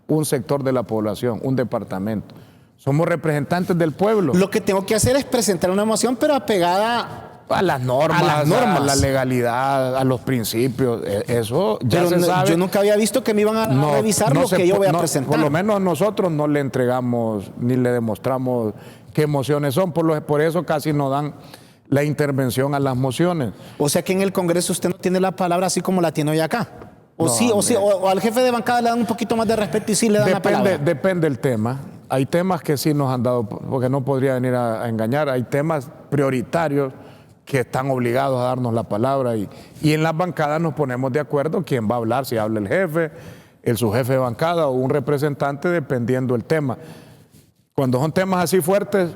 un sector de la población, un departamento. Somos representantes del pueblo. Lo que tengo que hacer es presentar una moción, pero apegada a las normas, a la legalidad, a los principios. Eso ya se sabe. Yo nunca había visto que me iban a revisar lo que yo voy a presentar. Por lo menos nosotros no le entregamos ni le demostramos qué mociones son. Por eso casi no dan la intervención a las mociones. O sea que en el Congreso usted no tiene la palabra así como la tiene hoy acá. O al jefe de bancada le dan un poquito más de respeto y sí le dan la palabra. Depende del tema. Hay temas que sí nos han dado, porque no podría venir a engañar, hay temas prioritarios que están obligados a darnos la palabra y en las bancadas nos ponemos de acuerdo quién va a hablar, si habla el jefe, el subjefe de bancada o un representante, dependiendo del tema. Cuando son temas así fuertes,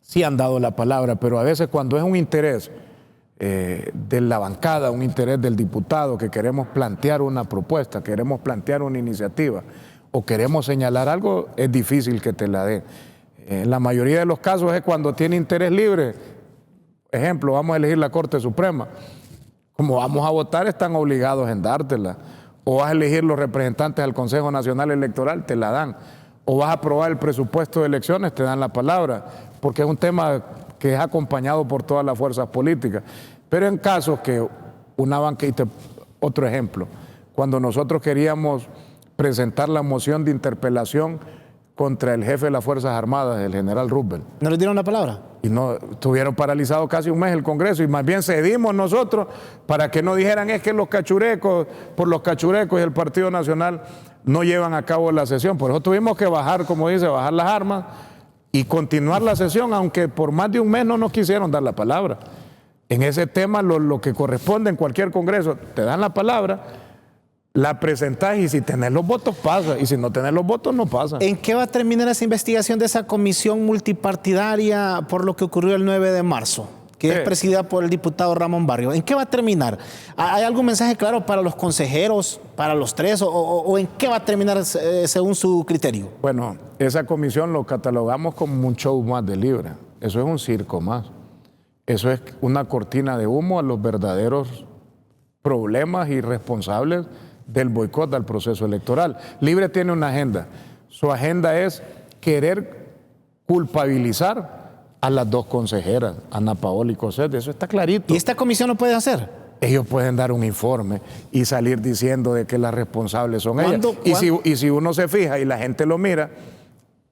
sí han dado la palabra, pero a veces cuando es un interés de la bancada, un interés del diputado, que queremos plantear una propuesta, queremos plantear una iniciativa o queremos señalar algo, es difícil que te la dé. En la mayoría de los casos es cuando tiene interés libre. Ejemplo, vamos a elegir la Corte Suprema. Como vamos a votar, están obligados en dártela. O vas a elegir los representantes al Consejo Nacional Electoral, te la dan. O vas a aprobar el presupuesto de elecciones, te dan la palabra, porque es un tema que es acompañado por todas las fuerzas políticas. Pero en casos que una banqueta, otro ejemplo, cuando nosotros queríamos presentar la moción de interpelación contra el jefe de las Fuerzas Armadas, el general Roosevelt. ¿No le dieron la palabra? Y no, estuvieron paralizados casi un mes el Congreso y más bien cedimos nosotros para que no dijeran es que los cachurecos, por los cachurecos y el Partido Nacional no llevan a cabo la sesión. Por eso tuvimos que bajar, como dice, bajar las armas y continuar la sesión, aunque por más de un mes no nos quisieron dar la palabra. En ese tema lo que corresponde en cualquier Congreso, te dan la palabra, la presentás y si tenés los votos pasa, y si no tenés los votos no pasa. ¿En qué va a terminar esa investigación de esa comisión multipartidaria por lo que ocurrió el 9 de marzo? Que es presidida por el diputado Ramón Barrio. ¿En qué va a terminar? ¿Hay algún mensaje claro para los consejeros, para los tres, o en qué va a terminar según su criterio? Bueno, esa comisión lo catalogamos como un show más de Libre. Eso es un circo más. Eso es una cortina de humo a los verdaderos problemas y responsables del boicot al proceso electoral. Libre tiene una agenda. Su agenda es querer culpabilizar a las dos consejeras, Ana Paola y Cosette. Eso está clarito. ¿Y esta comisión lo puede hacer? Ellos pueden dar un informe y salir diciendo de que las responsables son ellas. Y si uno se fija y la gente lo mira,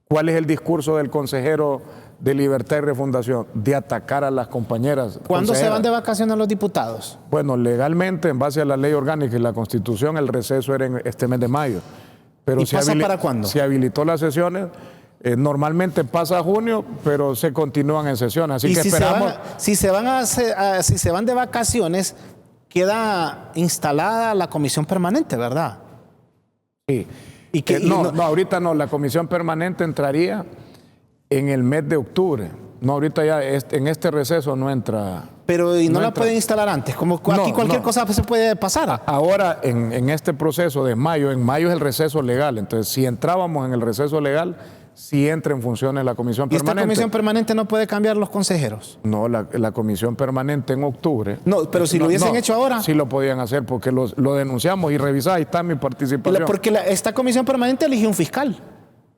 ¿cuál es el discurso del consejero de Libertad y Refundación? De atacar a las compañeras. ¿Cuándo se van de vacaciones los diputados? Bueno, legalmente, en base a la ley orgánica y la Constitución, el receso era en este mes de mayo. Pero ¿Y pasa para cuándo? Se habilitó las sesiones. Normalmente pasa a junio, pero se continúan en sesiones. Así que esperamos. Si se van de vacaciones, queda instalada la comisión permanente, ¿verdad? Sí. No, ahorita no. La comisión permanente entraría en el mes de octubre. No, ahorita ya en este receso no entra. Pero ¿y no la pueden instalar antes? Como aquí cualquier cosa se puede pasar. Ahora, en este proceso de mayo, en mayo es el receso legal. Entonces, si entrábamos en el receso legal, sí entra en funciones la comisión permanente. ¿Y esta comisión permanente no puede cambiar los consejeros? No, la comisión permanente en octubre. No, pero si lo hubiesen hecho ahora. Sí lo podían hacer porque lo denunciamos y revisá, ahí está mi participación. Porque esta comisión permanente eligió un fiscal.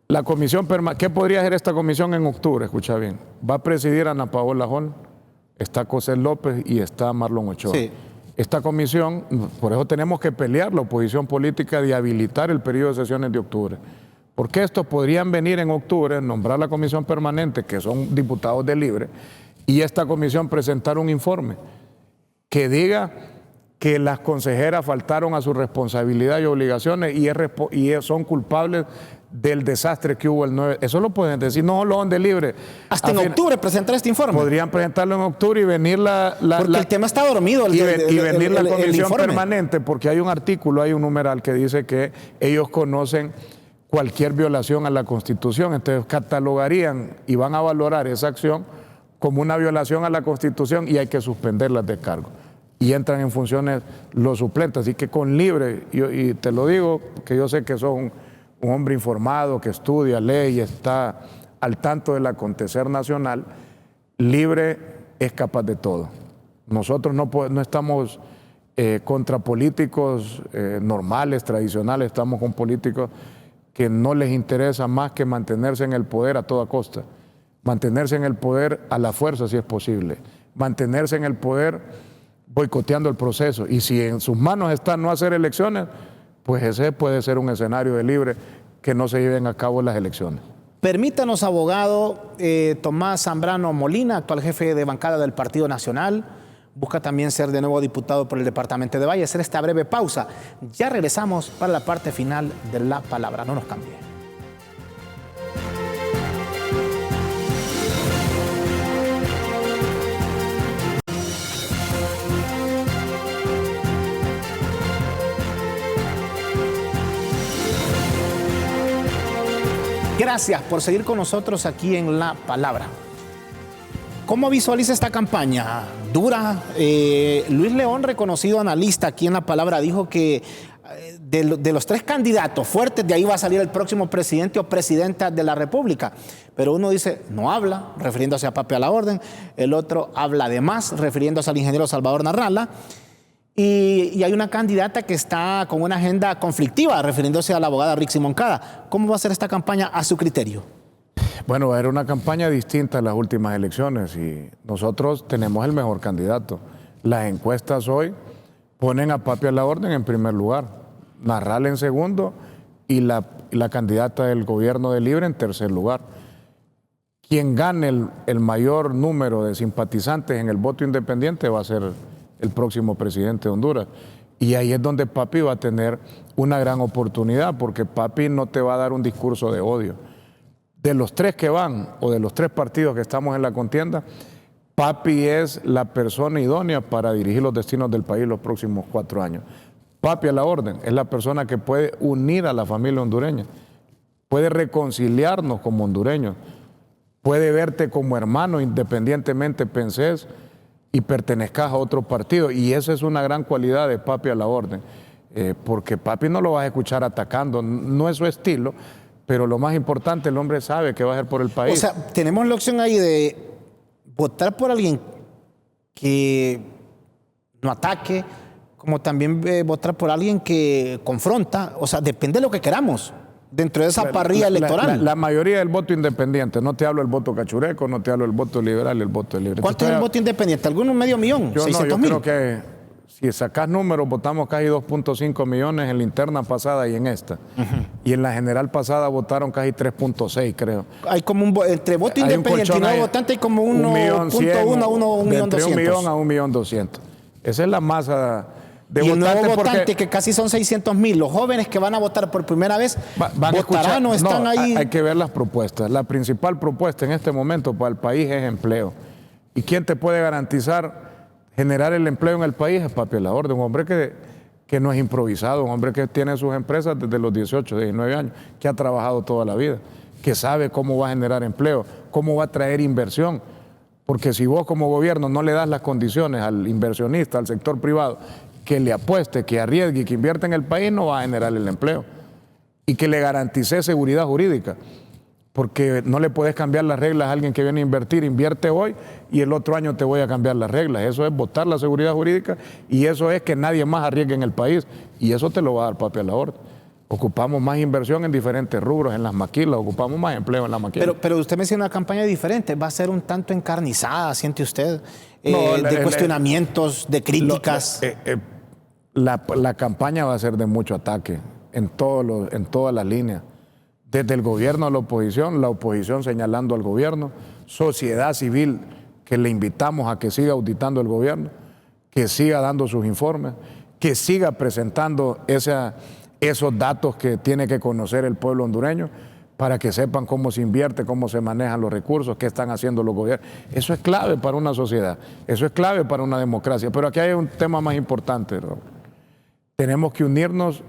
La comisión permanente, ¿qué podría hacer esta comisión en octubre? Escucha bien. Va a presidir Ana Paola Jol, está Cosette López y está Marlon Ochoa. Sí. Esta comisión, por eso tenemos que pelear la oposición política de habilitar el periodo de sesiones de octubre. Porque estos podrían venir en octubre, nombrar la comisión permanente, que son diputados de Libre, y esta comisión presentar un informe que diga que las consejeras faltaron a su responsabilidad y obligaciones y son culpables del desastre que hubo el 9. Eso lo pueden decir, no lo son de Libre. Hasta en octubre presentar este informe. Podrían presentarlo en octubre y venir porque el tema está dormido. Y venir la comisión permanente, porque hay un artículo, hay un numeral que dice que ellos conocen cualquier violación a la Constitución. Entonces catalogarían y van a valorar esa acción como una violación a la Constitución y hay que suspenderlas de cargo. Y entran en funciones los suplentes. Así que con Libre, y te lo digo, que yo sé que son un hombre informado, que estudia, lee y está al tanto del acontecer nacional, Libre es capaz de todo. Nosotros no estamos contra políticos normales, tradicionales, estamos con políticos que no les interesa más que mantenerse en el poder a toda costa, mantenerse en el poder a la fuerza si es posible, mantenerse en el poder boicoteando el proceso. Y si en sus manos está no hacer elecciones, pues ese puede ser un escenario de Libre que no se lleven a cabo las elecciones. Permítanos, abogado Tomás Zambrano Molina, actual jefe de bancada del Partido Nacional, busca también ser de nuevo diputado por el departamento de Valle. Hacer esta breve pausa. Ya regresamos para la parte final de la palabra. No nos cambie. Gracias por seguir con nosotros aquí en La Palabra. ¿Cómo visualiza esta campaña? Dura. Luis León, reconocido analista aquí en La Palabra, dijo que de los tres candidatos fuertes, de ahí va a salir el próximo presidente o presidenta de la República. Pero uno dice, no habla, refiriéndose a Papi a la Orden. El otro habla de más, refiriéndose al ingeniero Salvador Narrala. Y hay una candidata que está con una agenda conflictiva, refiriéndose a la abogada Rixi Moncada. ¿Cómo va a ser esta campaña a su criterio? Bueno, era una campaña distinta a las últimas elecciones y nosotros tenemos el mejor candidato. Las encuestas hoy ponen a Papi a la Orden en primer lugar, Narrala en segundo y la candidata del gobierno de Libre en tercer lugar. Quien gane el mayor número de simpatizantes en el voto independiente va a ser el próximo presidente de Honduras. Y ahí es donde Papi va a tener una gran oportunidad, porque Papi no te va a dar un discurso de odio. De los tres que van, o de los tres partidos que estamos en la contienda, Papi es la persona idónea para dirigir los destinos del país los próximos 4 años. Papi a la Orden es la persona que puede unir a la familia hondureña, puede reconciliarnos como hondureños, puede verte como hermano independientemente pensés y pertenezcas a otro partido. Y esa es una gran cualidad de Papi a la Orden, porque Papi no lo vas a escuchar atacando, no es su estilo, pero lo más importante, el hombre sabe que va a ser por el país. O sea, tenemos la opción ahí de votar por alguien que no ataque, como también votar por alguien que confronta. O sea, depende de lo que queramos dentro de esa parrilla electoral. La mayoría del voto independiente, no te hablo del voto cachureco, no te hablo del voto liberal y el voto libre. ¿Cuánto es el voto independiente? ¿Algunos medio millón? Yo 600,000. creo que si sacás números, votamos casi 2.5 millones en la interna pasada y en esta. Y en la general pasada votaron casi 3.6, creo. Hay como entre voto independiente y no votante hay como 1.1 a 1.200.000. Entre 1 millón a 1.200.000. Esa es la masa de y el nuevo votante, porque que casi son 600,000, los jóvenes que van a votar por primera vez, votarán o están ahí. Hay que ver las propuestas. La principal propuesta en este momento para el país es empleo. ¿Y quién te puede garantizar generar el empleo en el país? Es Papi a la Orden, un hombre que no es improvisado, un hombre que tiene sus empresas desde los 18, 19 años, que ha trabajado toda la vida, que sabe cómo va a generar empleo, cómo va a traer inversión. Porque si vos como gobierno no le das las condiciones al inversionista, al sector privado, que le apueste, que arriesgue, que invierta en el país, no va a generar el empleo. Y que le garantice seguridad jurídica. Porque no le puedes cambiar las reglas a alguien que viene a invertir, invierte hoy y el otro año te voy a cambiar las reglas. Eso es votar la seguridad jurídica y eso es que nadie más arriesgue en el país. Y eso te lo va a dar Papi a la Orden. Ocupamos más inversión en diferentes rubros, en las maquilas, ocupamos más empleo en las maquilas. Pero usted menciona una campaña diferente, va a ser un tanto encarnizada, ¿siente usted? De cuestionamientos, de críticas. La campaña va a ser de mucho ataque en todas las líneas. Desde el gobierno a la oposición señalando al gobierno, sociedad civil que le invitamos a que siga auditando el gobierno, que siga dando sus informes, que siga presentando esos datos que tiene que conocer el pueblo hondureño para que sepan cómo se invierte, cómo se manejan los recursos, qué están haciendo los gobiernos. Eso es clave para una sociedad, eso es clave para una democracia. Pero aquí hay un tema más importante, Raúl. Tenemos que unirnos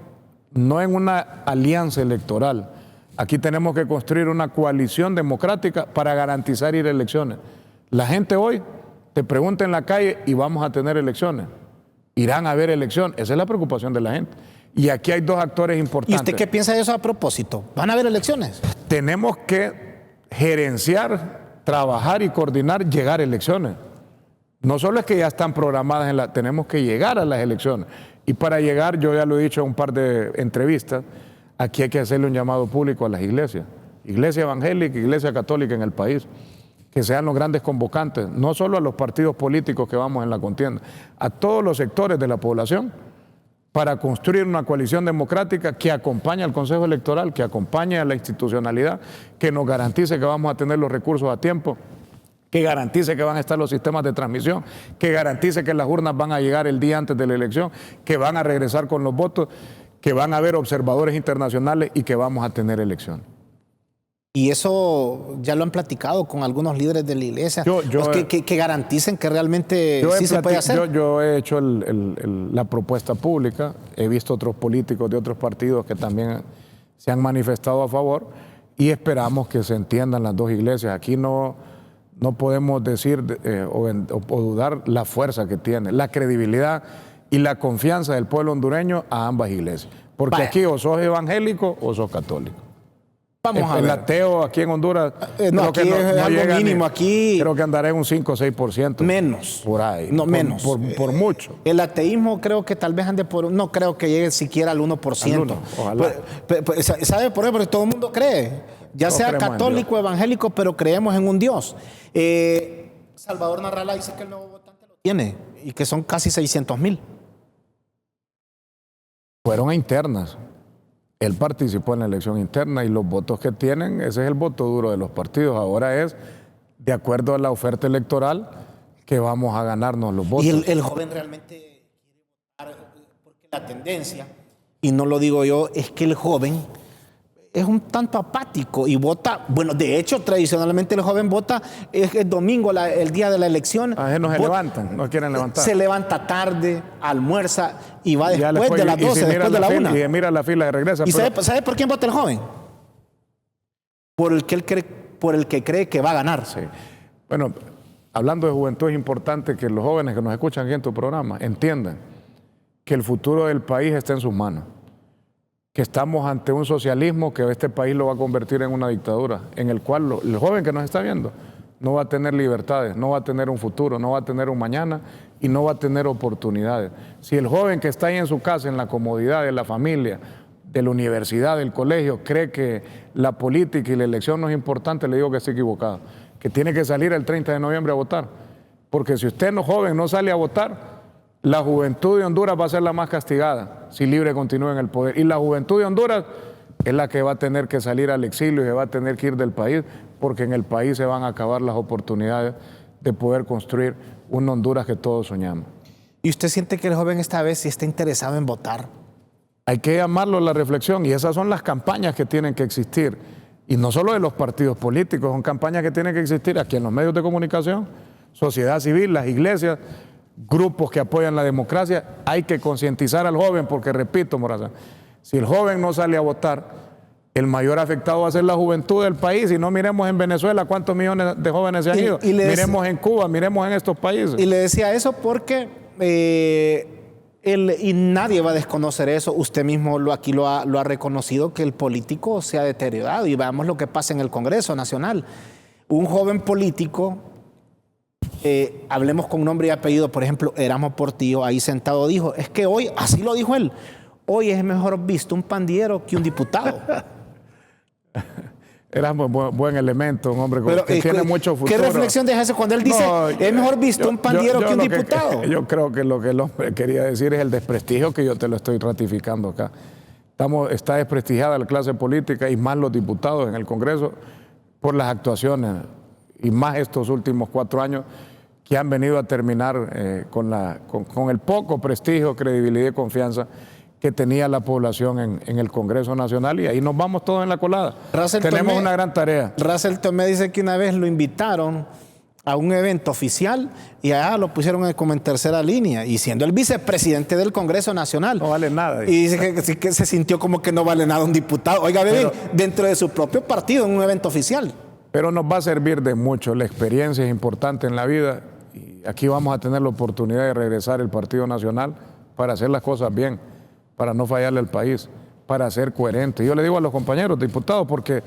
no en una alianza electoral. Aquí tenemos que construir una coalición democrática para garantizar ir a elecciones. La gente hoy te pregunta en la calle y vamos a tener elecciones. Irán a haber elecciones. Esa es la preocupación de la gente. Y aquí hay dos actores importantes. ¿Y usted qué piensa de eso a propósito? ¿Van a haber elecciones? Tenemos que gerenciar, trabajar y coordinar llegar a elecciones. No solo es que ya están programadas, tenemos que llegar a las elecciones. Y para llegar, yo ya lo he dicho en un par de entrevistas, aquí hay que hacerle un llamado público a las iglesias, iglesia evangélica, iglesia católica en el país, que sean los grandes convocantes, no solo a los partidos políticos que vamos en la contienda, a todos los sectores de la población, para construir una coalición democrática que acompañe al Consejo Electoral, que acompañe a la institucionalidad, que nos garantice que vamos a tener los recursos a tiempo, que garantice que van a estar los sistemas de transmisión, que garantice que las urnas van a llegar el día antes de la elección, que van a regresar con los votos, que van a haber observadores internacionales y que vamos a tener elecciones. Y eso ya lo han platicado con algunos líderes de la iglesia, que garanticen que realmente sí se puede hacer. Yo he hecho la propuesta pública, he visto otros políticos de otros partidos que también se han manifestado a favor y esperamos que se entiendan las dos iglesias. Aquí no podemos decir o dudar la fuerza que tiene, la credibilidad y la confianza del pueblo hondureño a ambas iglesias. Porque aquí o sos evangélico o sos católico. Vamos a ver. El ateo aquí en Honduras no, aquí es algo mínimo. Aquí creo que andará en un 5 o 6%. Menos. Por ahí. No, menos. Por mucho. El ateísmo creo que tal vez ande por... No creo que llegue siquiera al 1%. Al 1, ojalá. ¿Sabe por qué? Porque todo el mundo cree. Ya sea católico, evangélico, pero creemos en un Dios. Salvador Narrala dice que el nuevo votante lo tiene y que son casi 600,000. Fueron a internas. Él participó en la elección interna y los votos que tienen, ese es el voto duro de los partidos. Ahora es, de acuerdo a la oferta electoral, que vamos a ganarnos los votos. Y el joven realmente quiere votar, porque la tendencia, y no lo digo yo, es que el joven es un tanto apático y vota. Bueno, de hecho, tradicionalmente el joven vota es el domingo, el día de la elección. No se levantan, no quieren levantar. Se levanta tarde, almuerza y va después de las 12, después de la 1. Y mira la fila y regresa. ¿Y sabe por quién vota el joven? Por el que cree que va a ganar. Sí. Bueno, hablando de juventud, es importante que los jóvenes que nos escuchan aquí en tu programa entiendan que el futuro del país está en sus manos. Que estamos ante un socialismo que este país lo va a convertir en una dictadura, en el cual el joven que nos está viendo no va a tener libertades, no va a tener un futuro, no va a tener un mañana y no va a tener oportunidades. Si el joven que está ahí en su casa, en la comodidad de la familia, de la universidad, del colegio, cree que la política y la elección no es importante, le digo que está equivocado, que tiene que salir el 30 de noviembre a votar, porque si usted no joven no sale a votar, la juventud de Honduras va a ser la más castigada si Libre continúa en el poder. Y la juventud de Honduras es la que va a tener que salir al exilio y se va a tener que ir del país, porque en el país se van a acabar las oportunidades de poder construir una Honduras que todos soñamos. ¿Y usted siente que el joven esta vez sí está interesado en votar? Hay que llamarlo a la reflexión y esas son las campañas que tienen que existir. Y no solo de los partidos políticos, son campañas que tienen que existir aquí en los medios de comunicación, sociedad civil, las iglesias, grupos que apoyan la democracia. Hay que concientizar al joven porque, repito, Morazán, si el joven no sale a votar, el mayor afectado va a ser la juventud del país. Y no miremos en Venezuela cuántos millones de jóvenes se han ido. Miremos en Cuba, miremos en estos países. Y le decía eso porque y nadie va a desconocer eso. Usted mismo aquí lo ha reconocido, que el político se ha deteriorado. Y veamos lo que pasa en el Congreso Nacional. Un joven político... hablemos con nombre y apellido, por ejemplo, Erasmo Portillo, ahí sentado dijo, es que hoy, así lo dijo él, hoy es mejor visto un pandillero que un diputado. Erasmo es buen elemento, un hombre que tiene mucho futuro. ¿Qué reflexión deja eso cuando él dice, es mejor visto un pandillero que un diputado? Yo creo que lo que el hombre quería decir es el desprestigio, que yo te lo estoy ratificando acá. Está desprestigiada la clase política y más los diputados en el Congreso por las actuaciones, y más estos últimos 4 años que han venido a terminar con el poco prestigio, credibilidad y confianza que tenía la población en el Congreso Nacional, y ahí nos vamos todos en la colada. Tenemos una gran tarea. Russell Tomé dice que una vez lo invitaron a un evento oficial y allá lo pusieron como en tercera línea, y siendo el vicepresidente del Congreso Nacional. No vale nada. Y dice que se sintió como que no vale nada un diputado. Oiga, bebé, dentro de su propio partido, en un evento oficial. Pero nos va a servir de mucho. La experiencia es importante en la vida y aquí vamos a tener la oportunidad de regresar el Partido Nacional para hacer las cosas bien, para no fallarle al país, para ser coherente. Yo le digo a los compañeros diputados, porque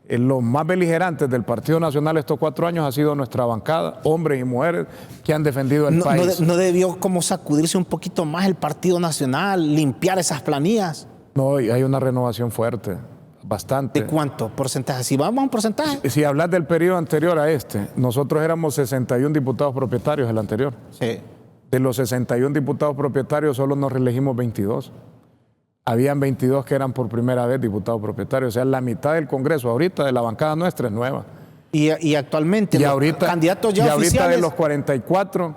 los más beligerantes del Partido Nacional estos 4 años ha sido nuestra bancada, hombres y mujeres que han defendido el país. ¿No debió como sacudirse un poquito más el Partido Nacional, limpiar esas planillas? No, y hay una renovación fuerte. Bastante. ¿De cuánto porcentaje? Si vamos a un porcentaje. Si hablas del periodo anterior a este, nosotros éramos 61 diputados propietarios el anterior. Sí. De los 61 diputados propietarios solo nos reelegimos 22. Habían 22 que eran por primera vez diputados propietarios. O sea, la mitad del Congreso ahorita de la bancada nuestra es nueva. Y actualmente, candidatos ya oficiales. Y ahorita de los 44,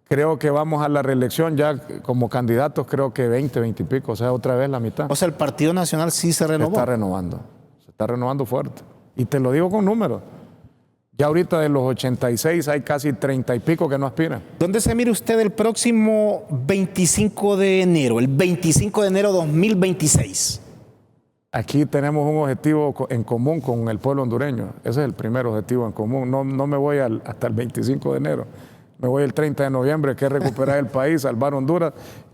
creo que vamos a la reelección ya como candidatos, creo que 20 y pico, o sea, otra vez la mitad. O sea, el Partido Nacional sí se renovó. Se está renovando fuerte. Y te lo digo con números. Ya ahorita de los 86 hay casi 30 y pico que no aspiran. ¿Dónde se mire usted el próximo 25 de enero, el 25 de enero 2026? Aquí tenemos un objetivo en común con el pueblo hondureño. Ese es el primer objetivo en común. No me voy hasta el 25 de enero. Me voy el 30 de noviembre, que es recuperar el país, salvar Honduras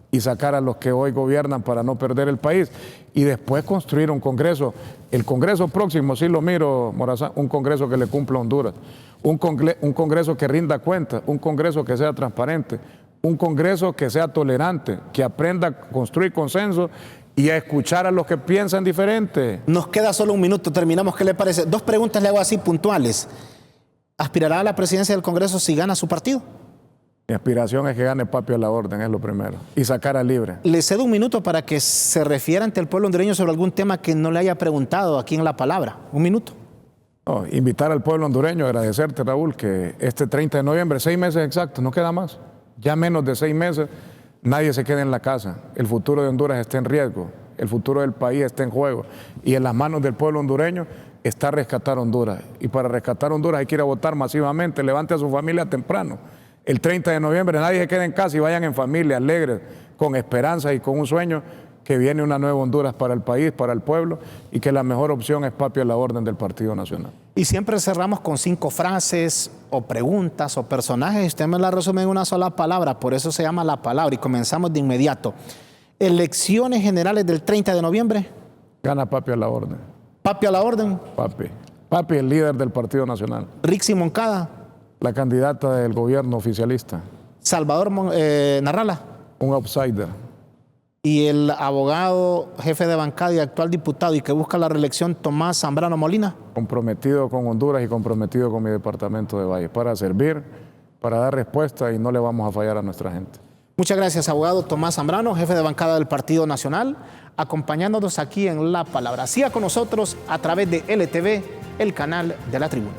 y sacar a los que hoy gobiernan para no perder el país. Y después construir un Congreso. El Congreso próximo, sí lo miro, Morazán, un Congreso que le cumpla a Honduras. Un Congreso que rinda cuentas, un Congreso que sea transparente, un Congreso que sea tolerante, que aprenda a construir consenso y a escuchar a los que piensan diferente. Nos queda solo un minuto, terminamos. ¿Qué le parece? 2 preguntas le hago así puntuales. ¿Aspirará a la presidencia del Congreso si gana su partido? Mi aspiración es que gane Papi a la orden, es lo primero. Y sacar a Libre. Le cedo un minuto para que se refiera ante el pueblo hondureño sobre algún tema que no le haya preguntado aquí en La Palabra. Un minuto. No, invitar al pueblo hondureño, agradecerte, Raúl, que este 30 de noviembre, 6 meses exactos, no queda más. Ya menos de 6 meses, nadie se quede en la casa. El futuro de Honduras está en riesgo. El futuro del país está en juego. Y en las manos del pueblo hondureño está rescatar Honduras. Y para rescatar Honduras hay que ir a votar masivamente. Levante a su familia temprano. El 30 de noviembre nadie se quede en casa y vayan en familia, alegres, con esperanza y con un sueño que viene una nueva Honduras para el país, para el pueblo, y que la mejor opción es Papi a la orden del Partido Nacional. Y siempre cerramos con 5 frases o preguntas o personajes. Usted me la resume en una sola palabra, por eso se llama La Palabra, y comenzamos de inmediato. Elecciones generales del 30 de noviembre. Gana Papi a la orden. Papi a la orden. Papi el líder del Partido Nacional. Rixi Moncada. La candidata del gobierno oficialista. Salvador Narrala. Un outsider. Y el abogado, jefe de bancada y actual diputado y que busca la reelección, Tomás Zambrano Molina. Comprometido con Honduras y comprometido con mi departamento de Valle para servir, para dar respuesta, y no le vamos a fallar a nuestra gente. Muchas gracias, abogado Tomás Zambrano, jefe de bancada del Partido Nacional, acompañándonos aquí en La Palabra. Siga con nosotros a través de LTV, el canal de la Tribuna.